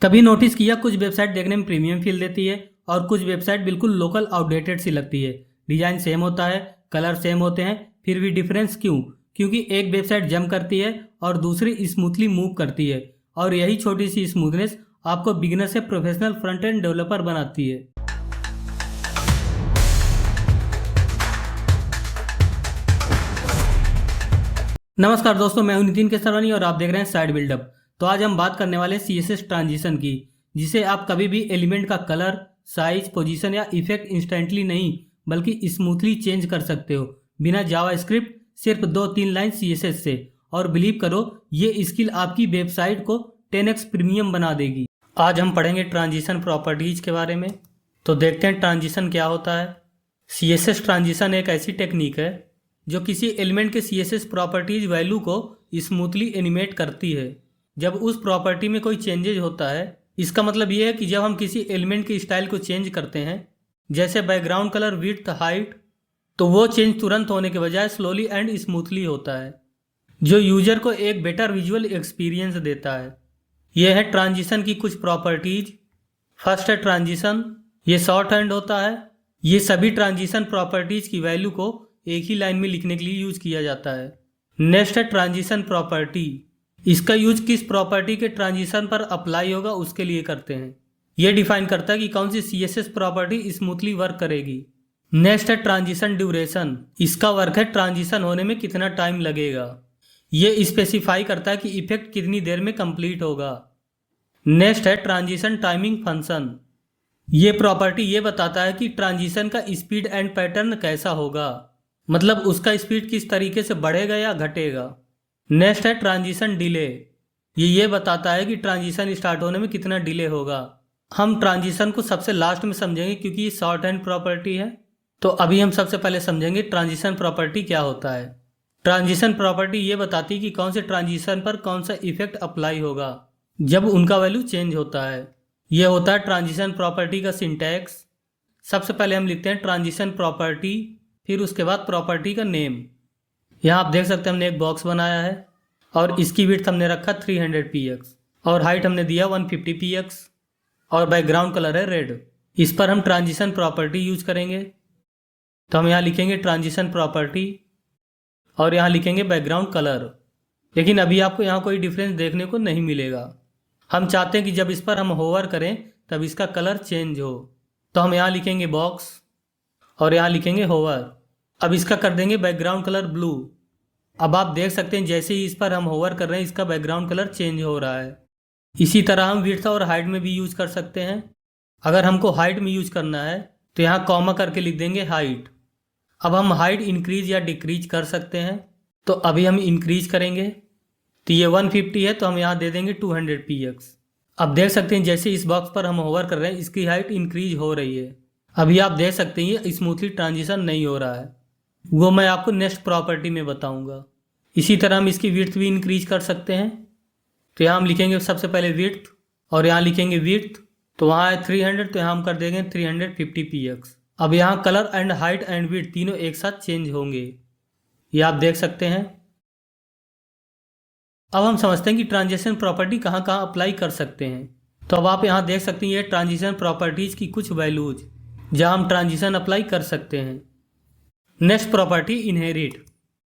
कभी नोटिस किया कुछ वेबसाइट देखने में प्रीमियम फील देती है और कुछ वेबसाइट बिल्कुल लोकल आउटडेटेड सी लगती है। डिजाइन सेम होता है, कलर सेम होते हैं, फिर भी डिफरेंस क्यों? क्योंकि एक वेबसाइट जंप करती है और दूसरी स्मूथली मूव करती है, और यही छोटी सी स्मूथनेस आपको बिगिनर से प्रोफेशनल फ्रंट एंड डेवलपर बनाती है। नमस्कार दोस्तों, मैं हूं नितिन केसरवानी और आप देख रहे हैं साइड बिल्डअप। तो आज हम बात करने वाले हैं CSS ट्रांजिशन की, जिसे आप कभी भी एलिमेंट का कलर, साइज, पोजीशन या इफेक्ट इंस्टेंटली नहीं बल्कि स्मूथली चेंज कर सकते हो बिना जावास्क्रिप्ट, सिर्फ 2-3 लाइन CSS से। और बिलीव करो, ये स्किल आपकी वेबसाइट को 10x प्रीमियम बना देगी। आज हम पढ़ेंगे ट्रांजिशन प्रॉपर्टीज के बारे में। तो देखते हैं ट्रांजिशन क्या होता है। CSS ट्रांजिशन एक ऐसी टेक्निक है जो किसी एलिमेंट के CSS प्रॉपर्टीज वैल्यू को स्मूथली एनिमेट करती है जब उस प्रॉपर्टी में कोई चेंजेज होता है। इसका मतलब यह है कि जब हम किसी एलिमेंट की स्टाइल को चेंज करते हैं, जैसे बैकग्राउंड कलर, विड्थ, हाइट, तो वो चेंज तुरंत होने के बजाय स्लोली एंड स्मूथली होता है, जो यूजर को एक बेटर विजुअल एक्सपीरियंस देता है। यह है ट्रांजिशन की कुछ प्रॉपर्टीज। फर्स्ट है ट्रांजिशन, ये शॉर्ट हैंड होता है। ये सभी ट्रांजिशन प्रॉपर्टीज की वैल्यू को एक ही लाइन में लिखने के लिए यूज किया जाता है। नेक्स्ट है ट्रांजिशन प्रॉपर्टी। इसका यूज किस प्रॉपर्टी के ट्रांजिशन पर अप्लाई होगा उसके लिए करते हैं। यह डिफाइन करता है कि कौन सी CSS प्रॉपर्टी स्मूथली वर्क करेगी। नेक्स्ट है ट्रांजिशन ड्यूरेशन। इसका वर्क है ट्रांजिशन होने में कितना टाइम लगेगा। यह स्पेसिफाई करता है कि इफेक्ट कितनी देर में कंप्लीट होगा। नेक्स्ट है ट्रांजिशन टाइमिंग फंक्शन। ये प्रॉपर्टी ये बताता है कि ट्रांजिशन का स्पीड एंड पैटर्न कैसा होगा, मतलब उसका स्पीड किस तरीके से बढ़ेगा या घटेगा। नेक्स्ट है ट्रांजिशन डिले। ये बताता है कि ट्रांजिशन स्टार्ट होने में कितना डिले होगा। हम ट्रांजिशन को सबसे लास्ट में समझेंगे क्योंकि ये शॉर्ट हैंड प्रॉपर्टी है। तो अभी हम सबसे पहले समझेंगे ट्रांजिशन प्रॉपर्टी क्या होता है। ट्रांजिशन प्रॉपर्टी ये बताती है कि कौन से ट्रांजिशन पर कौन सा इफेक्ट अप्लाई होगा जब उनका वैल्यू चेंज होता है। यह होता है ट्रांजिशन प्रॉपर्टी का सिंटैक्स। सबसे पहले हम लिखते हैं ट्रांजिशन प्रॉपर्टी, फिर उसके बाद प्रॉपर्टी का नेम। यहाँ आप देख सकते हैं हमने एक बॉक्स बनाया है और इसकी विड्थ हमने रखा 300 px और हाइट हमने दिया 150 px और बैकग्राउंड कलर है रेड। इस पर हम ट्रांजिशन प्रॉपर्टी यूज करेंगे। तो हम यहाँ लिखेंगे ट्रांजिशन प्रॉपर्टी और यहाँ लिखेंगे बैकग्राउंड कलर। लेकिन अभी आपको यहाँ कोई डिफरेंस देखने को नहीं मिलेगा। हम चाहते हैं कि जब इस पर हम होवर करें तब इसका कलर चेंज हो। तो हम यहाँ लिखेंगे बॉक्स और यहाँ लिखेंगे होवर। अब इसका कर देंगे बैकग्राउंड कलर ब्लू। अब आप देख सकते हैं जैसे ही इस पर हम होवर कर रहे हैं इसका बैकग्राउंड कलर चेंज हो रहा है। इसी तरह हम विड्थ और हाइट में भी यूज कर सकते हैं। अगर हमको हाइट में यूज करना है तो यहाँ कॉमा करके लिख देंगे हाइट। अब हम हाइट इंक्रीज या डिक्रीज कर सकते हैं। तो अभी हम इंक्रीज करेंगे तो ये 150 है, तो हम यहाँ दे देंगे 200 px। अब देख सकते हैं जैसे इस बॉक्स पर हम होवर कर रहे हैं इसकी हाइट इंक्रीज हो रही है। अभी आप देख सकते हैं ये स्मूथली ट्रांजिशन नहीं हो रहा है, वो मैं आपको नेक्स्ट प्रॉपर्टी में बताऊंगा। इसी तरह हम इसकी विड्थ भी इंक्रीज कर सकते हैं। तो यहाँ हम लिखेंगे सबसे पहले विड्थ और यहाँ लिखेंगे विड्थ, तो वहाँ है 300, तो यहाँ हम कर देंगे 350 px। अब यहाँ colour and height and width तीनों एक साथ चेंज होंगे, ये आप देख सकते हैं। अब हम समझते हैं कि ट्रांजिशन प्रॉपर्टी कहाँ कहाँ अप्लाई कर सकते हैं। तो अब आप यहाँ देख सकते हैं ये ट्रांजिशन प्रॉपर्टीज की कुछ वैल्यूज जहाँ हम ट्रांजिशन अप्लाई कर सकते हैं। Next property inherit.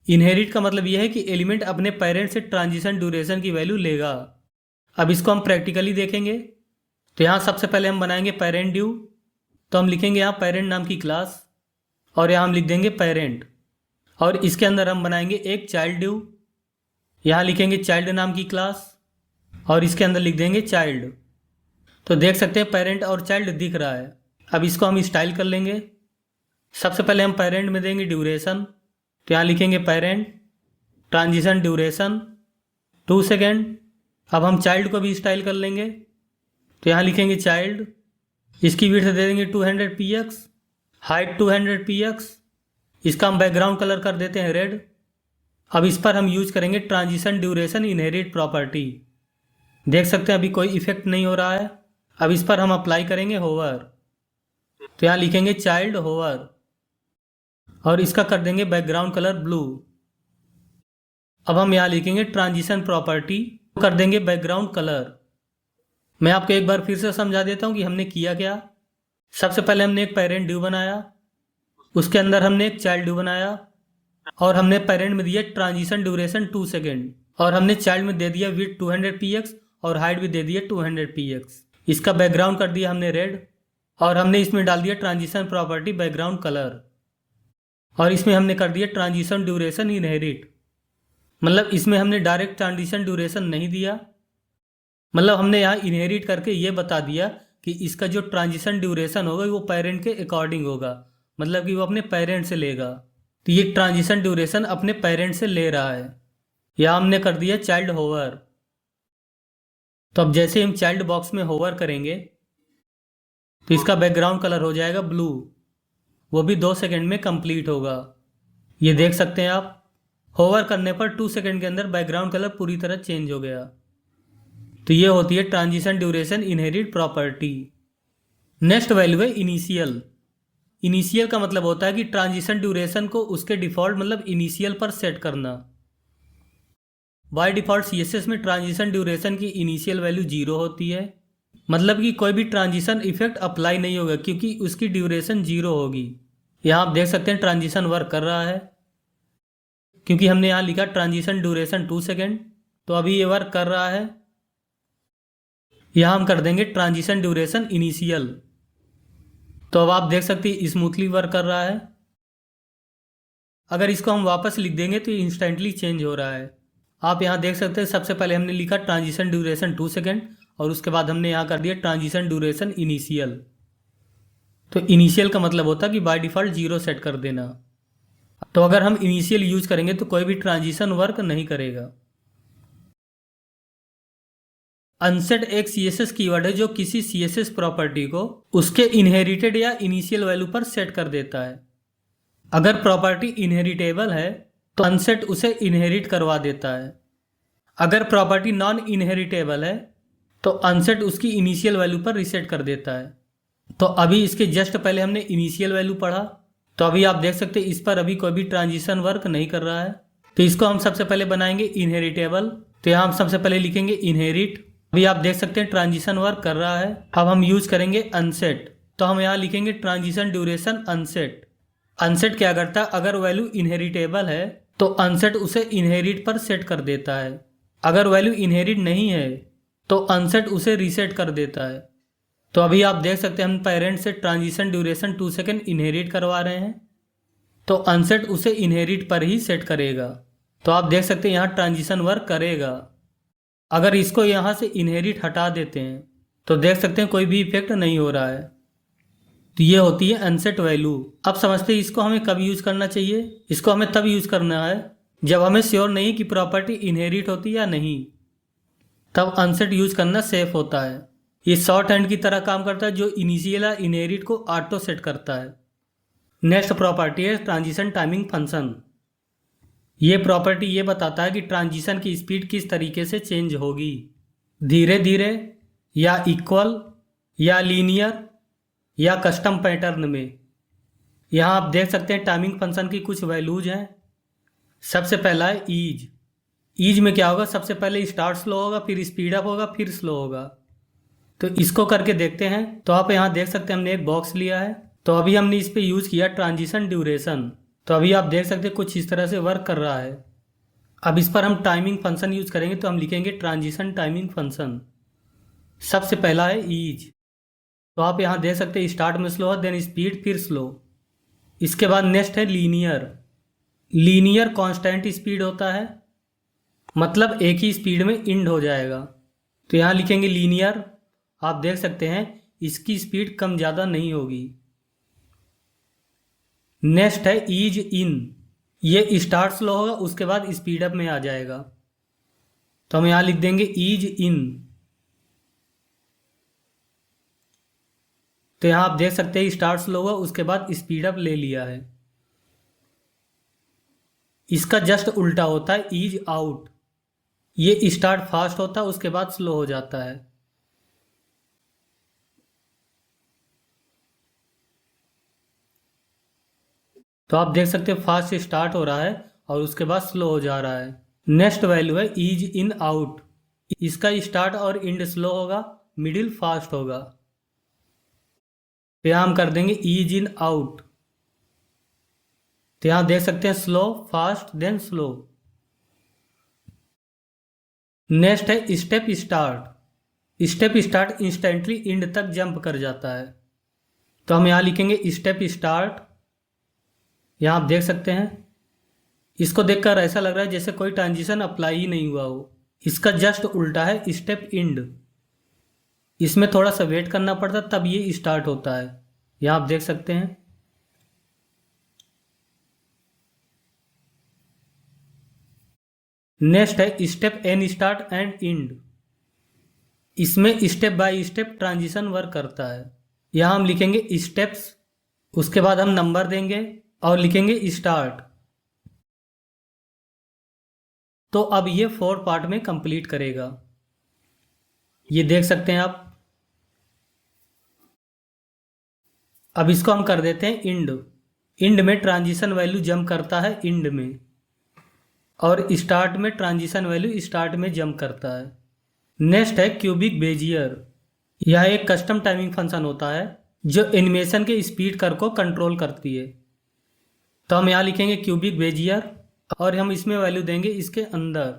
इनहेरिट का मतलब यह है कि एलिमेंट अपने पेरेंट से ट्रांजिशन ड्यूरेशन की वैल्यू लेगा। अब इसको हम प्रैक्टिकली देखेंगे। तो यहाँ सबसे पहले हम बनाएंगे पेरेंट ड्यू। तो हम लिखेंगे यहाँ पेरेंट नाम की क्लास और यहाँ हम लिख देंगे पेरेंट, और इसके अंदर हम बनाएंगे एक चाइल्ड ड्यू। यहाँ लिखेंगे चाइल्ड नाम की क्लास और इसके अंदर लिख देंगे चाइल्ड। तो देख सकते हैं पेरेंट और चाइल्ड दिख रहा है। अब इसको हम स्टाइल कर लेंगे। सबसे पहले हम पेरेंट में देंगे ड्यूरेशन। तो यहाँ लिखेंगे पेरेंट ट्रांजिशन ड्यूरेशन 2 सेकेंड। अब हम चाइल्ड को भी स्टाइल कर लेंगे। तो यहाँ लिखेंगे चाइल्ड, इसकी विड्थ दे देंगे 200 px, हाइट 200 px। इसका हम बैकग्राउंड कलर कर देते हैं रेड। अब इस पर हम यूज करेंगे ट्रांजिशन ड्यूरेशन इनहेरिट प्रॉपर्टी। देख सकते हैं अभी कोई इफेक्ट नहीं हो रहा है। अब इस पर हम अप्लाई करेंगे होवर। तो यहाँ लिखेंगे चाइल्ड होवर और इसका कर देंगे बैकग्राउंड कलर ब्लू। अब हम यहाँ लिखेंगे ट्रांजिशन प्रॉपर्टी, कर देंगे बैकग्राउंड कलर। मैं आपको एक बार फिर से समझा देता हूँ कि हमने किया क्या। सबसे पहले हमने एक पेरेंट ड्यू बनाया, उसके अंदर हमने एक चाइल्ड ड्यू बनाया और हमने पेरेंट में दिया ट्रांजिशन ड्यूरेशन 2 सेकेंड और हमने चाइल्ड में दे दिया विड्थ 200 px और हाइट भी दे दिया 200 px। इसका बैकग्राउंड कर दिया हमने रेड और हमने इसमें डाल दिया ट्रांजिशन प्रॉपर्टी बैकग्राउंड कलर और इसमें हमने कर दिया ट्रांजिशन ड्यूरेशन इनहेरिट। मतलब इसमें हमने डायरेक्ट ट्रांजिशन ड्यूरेशन नहीं दिया, मतलब हमने यहाँ इनहेरिट करके ये बता दिया कि इसका जो ट्रांजिशन ड्यूरेशन होगा वो पेरेंट के अकॉर्डिंग होगा, मतलब कि वो अपने पेरेंट से लेगा। तो ये ट्रांजिशन ड्यूरेशन अपने पेरेंट से ले रहा है। यहाँ हमने कर दिया चाइल्ड होवर। तो अब जैसे हम चाइल्ड बॉक्स में होवर करेंगे तो इसका बैकग्राउंड कलर हो जाएगा ब्लू, वो भी 2 सेकेंड में कंप्लीट होगा। ये देख सकते हैं आप, होवर करने पर 2 सेकेंड के अंदर बैकग्राउंड कलर पूरी तरह चेंज हो गया। तो ये होती है transition duration inherit property. Next value है इनिशियल। इनिशियल का मतलब होता है कि ट्रांजिशन ड्यूरेशन को उसके डिफॉल्ट मतलब इनिशियल पर सेट करना। बाय डिफॉल्ट सीएसएस में ट्रांजिशन ड्यूरेशन की इनिशियल वैल्यू 0 होती है, मतलब कि कोई भी ट्रांजिशन इफेक्ट अप्लाई नहीं होगा क्योंकि उसकी ड्यूरेशन 0 होगी। यहाँ आप देख सकते हैं ट्रांजिशन वर्क कर रहा है क्योंकि हमने यहाँ लिखा ट्रांजिशन ड्यूरेशन 2 सेकेंड, तो अभी ये वर्क कर रहा है। यहाँ हम कर देंगे ट्रांजिशन ड्यूरेशन इनिशियल, तो अब आप देख सकते हैं स्मूथली वर्क कर रहा है। अगर इसको हम वापस लिख देंगे तो इंस्टेंटली चेंज हो रहा है। आप यहाँ देख सकते हैं सबसे पहले हमने लिखा ट्रांजिशन ड्यूरेशन 2 सेकेंड और उसके बाद हमने यहाँ कर दिया ट्रांजिशन ड्यूरेशन इनिशियल। तो इनिशियल का मतलब होता है कि बाय डिफ़ॉल्ट 0 सेट कर देना। तो अगर हम इनिशियल यूज करेंगे तो कोई भी ट्रांजिशन वर्क नहीं करेगा। अनसेट एक सीएसएस कीवर्ड है जो किसी सीएसएस प्रॉपर्टी को उसके इनहेरिटेड या इनिशियल वैल्यू पर सेट कर देता है। अगर प्रॉपर्टी इनहेरिटेबल है तो अनसेट उसे इनहेरिट करवा देता है। अगर प्रॉपर्टी नॉन इनहेरिटेबल है तो अनसेट उसकी इनिशियल वैल्यू पर रीसेट कर देता है। तो अभी इसके जस्ट पहले हमने इनिशियल वैल्यू पढ़ा, तो अभी आप देख सकते हैं इस पर अभी कोई भी ट्रांजिशन वर्क नहीं कर रहा है। तो इसको हम सबसे पहले बनाएंगे इनहेरिटेबल। तो यहाँ हम सबसे पहले लिखेंगे इनहेरिट। अभी आप देख सकते हैं ट्रांजिशन वर्क कर रहा है। अब हम यूज करेंगे अनसेट, तो हम यहाँ लिखेंगे ट्रांजिशन ड्यूरेशन अनसेट। अनसेट क्या करता है, अगर वैल्यू इनहेरिटेबल है तो अनसेट उसे इनहेरिट पर सेट कर देता है। अगर वैल्यू इनहेरिट नहीं है तो अनसेट उसे रीसेट कर देता है। तो अभी आप देख सकते हैं हम पेरेंट से ट्रांजिशन ड्यूरेशन 2 सेकेंड इनहेरिट करवा रहे हैं, तो अनसेट उसे इनहेरिट पर ही सेट करेगा। तो आप देख सकते हैं यहाँ ट्रांजिशन वर्क करेगा। अगर इसको यहाँ से इनहेरिट हटा देते हैं तो देख सकते हैं कोई भी इफेक्ट नहीं हो रहा है। तो ये होती है अनसेट वैल्यू। अब समझते हैं इसको हमें कब यूज करना चाहिए। इसको हमें तब यूज करना है जब हमें श्योर नहीं कि प्रॉपर्टी इनहेरिट होती या नहीं, तब अनसेट यूज करना सेफ होता है। ये शॉर्ट हैंड की तरह काम करता है जो इनिशियल या इनहेरिट को ऑटो सेट करता है। नेक्स्ट प्रॉपर्टी है ट्रांजिशन टाइमिंग फंक्शन। ये प्रॉपर्टी ये बताता है कि ट्रांजिशन की स्पीड किस तरीके से चेंज होगी, धीरे धीरे या इक्वल या लीनियर या कस्टम पैटर्न में। यहाँ आप देख सकते हैं टाइमिंग फंक्शन की कुछ वैल्यूज हैं। सबसे पहला है ईज। ईज में क्या होगा, सबसे पहले स्टार्ट स्लो होगा, फिर स्पीड अप होगा, फिर स्लो होगा। तो इसको करके देखते हैं। तो आप यहाँ देख सकते हैं हमने एक बॉक्स लिया है, तो अभी हमने इस पर यूज़ किया ट्रांजिशन ड्यूरेशन। तो अभी आप देख सकते हैं कुछ इस तरह से वर्क कर रहा है। अब इस पर हम टाइमिंग फंक्शन यूज करेंगे, तो हम लिखेंगे ट्रांजिशन टाइमिंग फंक्शन। सबसे पहला है ईज, तो आप यहाँ देख सकते हैं स्टार्ट में स्लो है, देन स्पीड, फिर स्लो। इसके बाद नेक्स्ट है लीनियर। लीनियर कांस्टेंट स्पीड होता है, मतलब एक ही स्पीड में इंड हो जाएगा। तो यहाँ लिखेंगे लीनियर। आप देख सकते हैं इसकी स्पीड कम ज़्यादा नहीं होगी। नेक्स्ट है ईज इन। ये स्टार्ट स्लो होगा, उसके बाद स्पीड अप में आ जाएगा। तो हम यहाँ लिख देंगे ईज इन। तो यहाँ आप देख सकते हैं स्टार्ट स्लो हुआ, उसके बाद स्पीड अप ले लिया है। इसका जस्ट उल्टा होता है ईज आउट। ये स्टार्ट फास्ट होता है, उसके बाद स्लो हो जाता है। तो आप देख सकते हैं फास्ट स्टार्ट हो रहा है और उसके बाद स्लो हो जा रहा है। नेक्स्ट वैल्यू है ईज इन आउट। इसका स्टार्ट और इंड स्लो होगा, मिडिल फास्ट होगा। तो यहाँ हम कर देंगे ईज इन आउट। तो यहाँ देख सकते हैं slow, fast, then slow. Next है step start. Step start instantly end तक जंप कर जाता है। तो हम यहाँ लिखेंगे स्टेप स्टार्ट। यहाँ आप देख सकते हैं, इसको देखकर ऐसा लग रहा है जैसे कोई ट्रांजिशन अप्लाई ही नहीं हुआ हो। इसका जस्ट उल्टा है स्टेप इंड। इसमें थोड़ा सा वेट करना पड़ता तब ये स्टार्ट होता है। यहाँ आप देख सकते हैं। नेक्स्ट है step and start and end. इसमें step by step transition work करता है। यहाँ हम लिखेंगे स्टेप्स, उसके बाद हम नंबर देंगे और लिखेंगे स्टार्ट। तो अब ये 4 पार्ट में कंप्लीट करेगा। ये देख सकते हैं आप। अब इसको हम कर देते हैं इंड। इंड में ट्रांजिशन वैल्यू जंप करता है इंड में, और स्टार्ट में ट्रांजिशन वैल्यू स्टार्ट में जंप करता है। नेक्स्ट है क्यूबिक बेजियर। यह एक कस्टम टाइमिंग फंक्शन होता है जो एनिमेशन के स्पीड कर्व को कंट्रोल करती है। तो हम यहाँ लिखेंगे क्यूबिक बेजियर और हम इसमें वैल्यू देंगे इसके अंदर।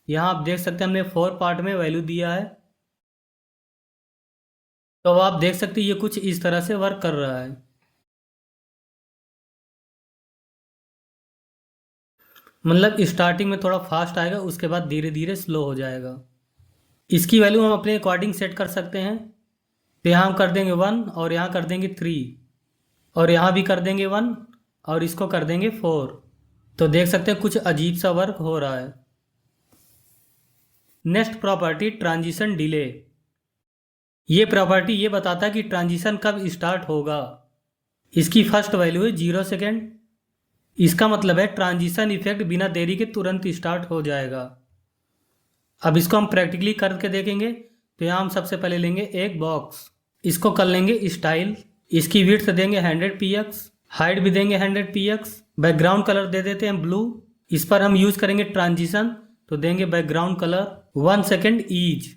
यहाँ आप देख सकते हैं हमने 4 पार्ट में वैल्यू दिया है। तो अब आप देख सकते हैं ये कुछ इस तरह से वर्क कर रहा है। मतलब स्टार्टिंग में थोड़ा फास्ट आएगा, उसके बाद धीरे धीरे स्लो हो जाएगा। इसकी वैल्यू हम अपने अकॉर्डिंग सेट कर सकते हैं। तो यहाँ हम कर देंगे 1 और यहाँ कर देंगे 3 और यहाँ भी कर देंगे 1 और इसको कर देंगे 4। तो देख सकते हैं कुछ अजीब सा वर्क हो रहा है। Next property transition delay. ये प्रॉपर्टी ये बताता है कि ट्रांजिशन कब स्टार्ट होगा। इसकी फर्स्ट वैल्यू है 0 सेकेंड। इसका मतलब है ट्रांजिशन इफेक्ट बिना देरी के तुरंत स्टार्ट हो जाएगा। अब इसको हम प्रैक्टिकली करके देखेंगे। तो यहाँ हम सबसे पहले लेंगे एक बॉक्स, इसको कर लेंगे स्टाइल। इसकी विड्थ देंगे 100 px, हाइट भी देंगे 100 px। बैकग्राउंड कलर दे देते हैं ब्लू। इस पर हम यूज करेंगे ट्रांजिशन, तो देंगे बैकग्राउंड कलर 1 सेकेंड ईज।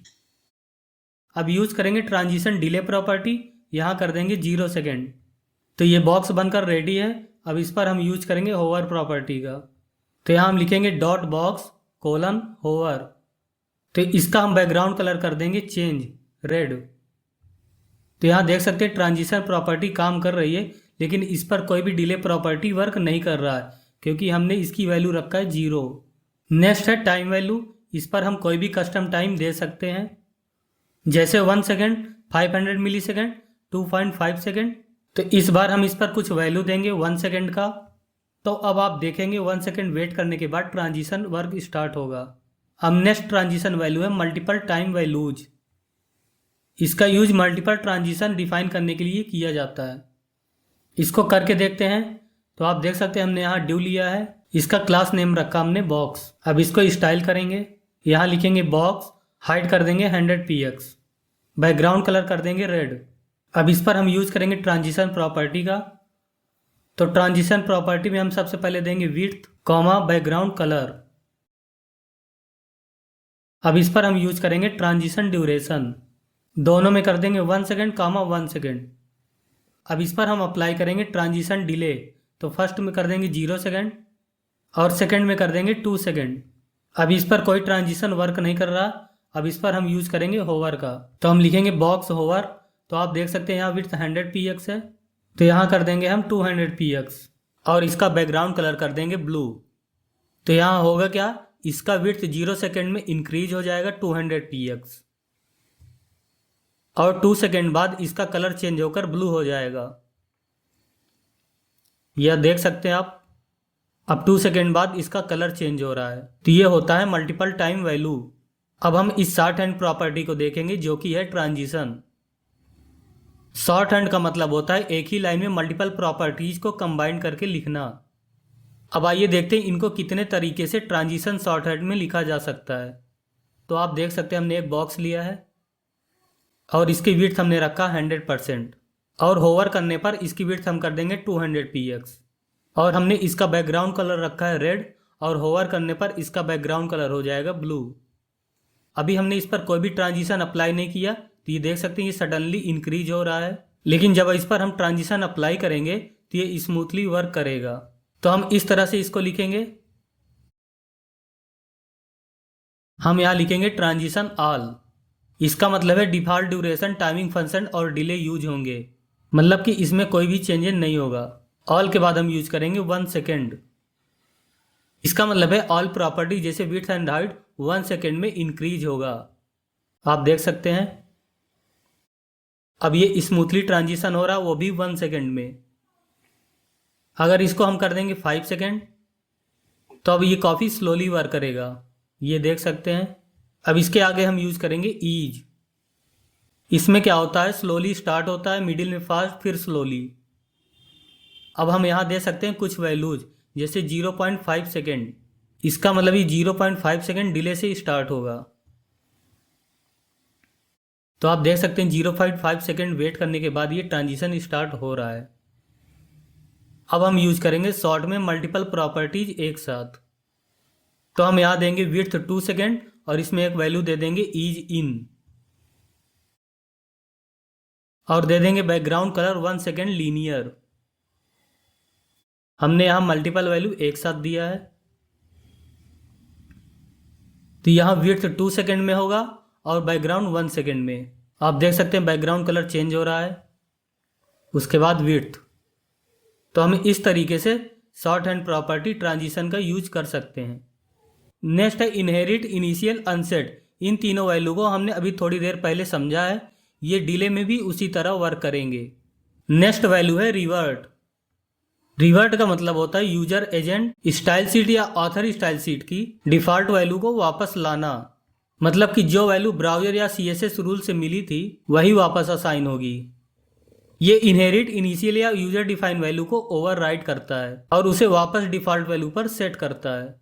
अब यूज करेंगे ट्रांजिशन डिले प्रॉपर्टी, यहाँ कर देंगे 0 सेकेंड। तो ये बॉक्स बनकर रेडी है। अब इस पर हम यूज करेंगे होवर प्रॉपर्टी का। तो यहाँ हम लिखेंगे डॉट बॉक्स कोलन होवर। तो इसका हम बैकग्राउंड कलर कर देंगे चेंज रेड। तो यहाँ देख सकते हैं ट्रांजिशन प्रॉपर्टी काम कर रही है, लेकिन इस पर कोई भी डिले प्रॉपर्टी वर्क नहीं कर रहा है क्योंकि हमने इसकी वैल्यू रखा है 0। नेक्स्ट है टाइम वैल्यू। इस पर हम कोई भी कस्टम टाइम दे सकते हैं, जैसे 1 सेकेंड, 500 मिली सेकेंड, 2.5 सेकेंड। तो इस बार हम इस पर कुछ वैल्यू देंगे 1 सेकेंड का। तो अब आप देखेंगे 1 सेकेंड वेट करने के बाद ट्रांजिशन वर्क स्टार्ट होगा। अब नेक्स्ट ट्रांजिशन वैल्यू है मल्टीपल टाइम वैल्यूज। इसका यूज मल्टीपल ट्रांजिशन डिफाइन करने के लिए किया जाता है। इसको करके देखते हैं। तो आप देख सकते हैं हमने यहाँ ड्यू लिया है, इसका क्लास नेम रखा हमने बॉक्स। अब इसको स्टाइल करेंगे, यहाँ लिखेंगे बॉक्स, हाइट कर देंगे 100 px, बैकग्राउंड कलर कर देंगे रेड। अब इस पर हम यूज करेंगे ट्रांजिशन प्रॉपर्टी का। तो ट्रांजिशन प्रॉपर्टी में हम सबसे पहले देंगे विड्थ कॉमा बैकग्राउंड कलर। अब इस पर हम यूज करेंगे ट्रांजिशन ड्यूरेशन, दोनों में कर देंगे 1 सेकेंड कॉमा 1 सेकेंड। अब इस पर हम अप्लाई करेंगे ट्रांजिशन डिले। तो फर्स्ट में कर देंगे 0 सेकेंड और सेकेंड में कर देंगे 2 सेकेंड। अब इस पर कोई ट्रांजिशन वर्क नहीं कर रहा। अब इस पर हम यूज करेंगे होवर का। तो हम लिखेंगे बॉक्स होवर। तो आप देख सकते हैं यहाँ विड्थ 100 px है, तो यहाँ कर देंगे हम 200 px और इसका बैकग्राउंड कलर कर देंगे ब्लू। तो यहाँ होगा क्या, इसका विड्थ 0 सेकेंड में इंक्रीज हो जाएगा 200 px और 2 सेकेंड बाद इसका कलर चेंज होकर ब्लू हो जाएगा। यह देख सकते हैं आप। अब 2 सेकेंड बाद इसका कलर चेंज हो रहा है। तो ये होता है मल्टीपल टाइम वैल्यू। अब हम इस शॉर्ट हैंड प्रॉपर्टी को देखेंगे जो कि है ट्रांजिशन। शॉर्ट हैंड का मतलब होता है एक ही लाइन में मल्टीपल प्रॉपर्टीज को कंबाइन करके लिखना। अब आइए देखते हैं इनको कितने तरीके से ट्रांजिशन शॉर्ट हैंड में लिखा जा सकता है। तो आप देख सकते हैं हमने एक बॉक्स लिया है और इसकी विड्थ हमने रखा 100% और होवर करने पर इसकी विड्थ हम कर देंगे 200 px और हमने इसका बैकग्राउंड कलर रखा है रेड और होवर करने पर इसका बैकग्राउंड कलर हो जाएगा ब्लू। अभी हमने इस पर कोई भी ट्रांजिशन अप्लाई नहीं किया, तो ये देख सकते हैं ये सडनली इंक्रीज हो रहा है। लेकिन जब इस पर हम ट्रांजिशन अप्लाई करेंगे तो ये स्मूथली वर्क करेगा। तो हम इस तरह से इसको लिखेंगे, हम यहाँ लिखेंगे ट्रांजिशन ऑल। इसका मतलब है डिफॉल्ट ड्यूरेशन, टाइमिंग फंक्शन और डिले यूज होंगे, मतलब कि इसमें कोई भी चेंजेस नहीं होगा। ऑल के बाद हम यूज करेंगे 1 सेकेंड। इसका मतलब है ऑल प्रॉपर्टी जैसे विड्थ एंड हाइट 1 सेकेंड में इंक्रीज होगा। आप देख सकते हैं अब ये स्मूथली ट्रांजिशन हो रहा है, वो भी 1 सेकेंड में। अगर इसको हम कर देंगे 5 सेकेंड तो अब ये काफ़ी स्लोली वर्क करेगा, ये देख सकते हैं। अब इसके आगे हम यूज करेंगे ईज। इसमें क्या होता है, स्लोली स्टार्ट होता है, मिडिल में फास्ट, फिर स्लोली। अब हम यहाँ दे सकते हैं कुछ वैल्यूज जैसे 0.5 सेकेंड। इसका मतलब ये 0.5 सेकेंड डिले से स्टार्ट होगा। तो आप देख सकते हैं 0.5 सेकेंड वेट करने के बाद ये ट्रांजिशन स्टार्ट हो रहा है। अब हम यूज करेंगे शॉर्ट में मल्टीपल प्रॉपर्टीज एक साथ। तो हम यहाँ देंगे विड्थ 2 सेकेंड और इसमें एक वैल्यू दे देंगे ईज इन, और दे देंगे बैकग्राउंड कलर 1 सेकेंड लीनियर। हमने यहाँ मल्टीपल वैल्यू एक साथ दिया है, तो यहाँ विड्थ 2 सेकेंड में होगा और बैकग्राउंड 1 सेकेंड में। आप देख सकते हैं बैकग्राउंड कलर चेंज हो रहा है। उसके बाद विड्थ। तो हम इस तरीके से शॉर्ट हैंड प्रॉपर्टी ट्रांजिशन का यूज कर सकते हैं। नेक्स्ट है इनहेरिट, इनिशियल, अनसेट। इन तीनों वैल्यू को हमने अभी थोड़ी देर पहले समझा है, ये डिले में भी उसी तरह वर्क करेंगे। नेक्स्ट वैल्यू है रिवर्ट। रिवर्ट का मतलब होता है यूजर एजेंट स्टाइल शीट या ऑथर स्टाइल शीट की डिफॉल्ट वैल्यू को वापस लाना। मतलब कि जो वैल्यू ब्राउजर या CSS रूल से मिली थी वही वापस असाइन होगी। ये इनहेरिट, इनिशियल या यूजर डिफाइन वैल्यू को ओवरराइड करता है और उसे वापस डिफॉल्ट वैल्यू पर सेट करता है।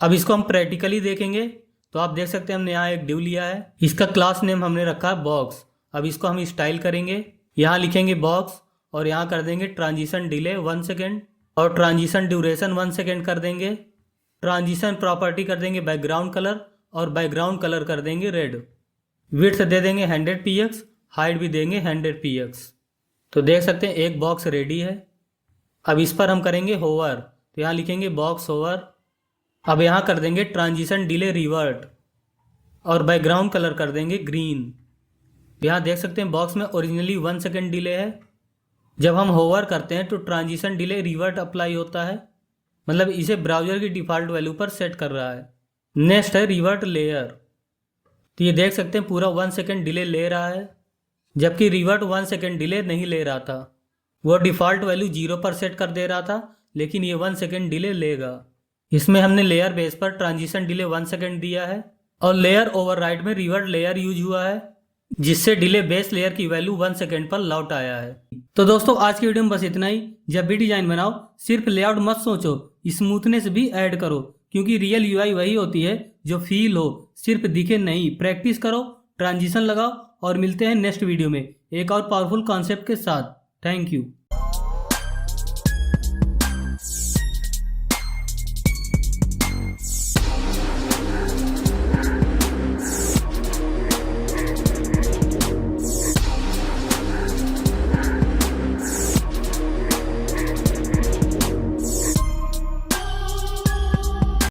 अब इसको हम प्रैक्टिकली देखेंगे। तो आप देख सकते हैं हमने यहाँ एक डिव लिया है, इसका क्लास नेम हमने रखा है बॉक्स। अब इसको हम स्टाइल करेंगे, यहाँ लिखेंगे बॉक्स और यहाँ कर देंगे ट्रांजिशन डिले 1 सेकेंड और ट्रांजिशन ड्यूरेशन 1 सेकेंड कर देंगे। ट्रांजिशन प्रॉपर्टी कर देंगे बैकग्राउंड कलर और बैकग्राउंड कलर कर देंगे रेड। विड्थ दे देंगे 100 px, हाइट भी देंगे 100 px। तो देख सकते हैं एक बॉक्स रेडी है। अब इस पर हम करेंगे होवर, तो यहाँ लिखेंगे बॉक्स होवर। अब यहाँ कर देंगे ट्रांजिशन डिले रिवर्ट और बैकग्राउंड कलर कर देंगे ग्रीन। यहाँ देख सकते हैं बॉक्स में ओरिजिनली 1 सेकेंड डिले है। जब हम होवर करते हैं तो ट्रांजिशन डिले रिवर्ट अप्लाई होता है, मतलब इसे ब्राउजर की डिफ़ॉल्ट वैल्यू पर सेट कर रहा है। नेक्स्ट है रिवर्ट लेयर। तो ये देख सकते हैं पूरा 1 सेकेंड डिले ले रहा है, जबकि रिवर्ट 1 सेकेंड डिले नहीं ले रहा था। वो डिफ़ॉल्ट वैल्यू 0 पर सेट कर दे रहा था, लेकिन ये 1 सेकेंड डिले लेगा। इसमें हमने लेयर बेस पर ट्रांजिशन डिले 1 सेकेंड दिया है और लेयर ओवरराइड में रिवर्ट लेयर यूज हुआ है, जिससे डिले बेस लेयर की वैल्यू 1 सेकेंड पर लौट आया है। तो दोस्तों आज की वीडियो में बस इतना ही। जब भी डिजाइन बनाओ सिर्फ लेआउट मत सोचो, स्मूथनेस भी ऐड करो, क्योंकि रियल यूआई वही होती है जो फील हो, सिर्फ दिखे नहीं। प्रैक्टिस करो, ट्रांजिशन लगाओ और मिलते हैं नेक्स्ट वीडियो में एक और पावरफुल कॉन्सेप्ट के साथ। Thank you.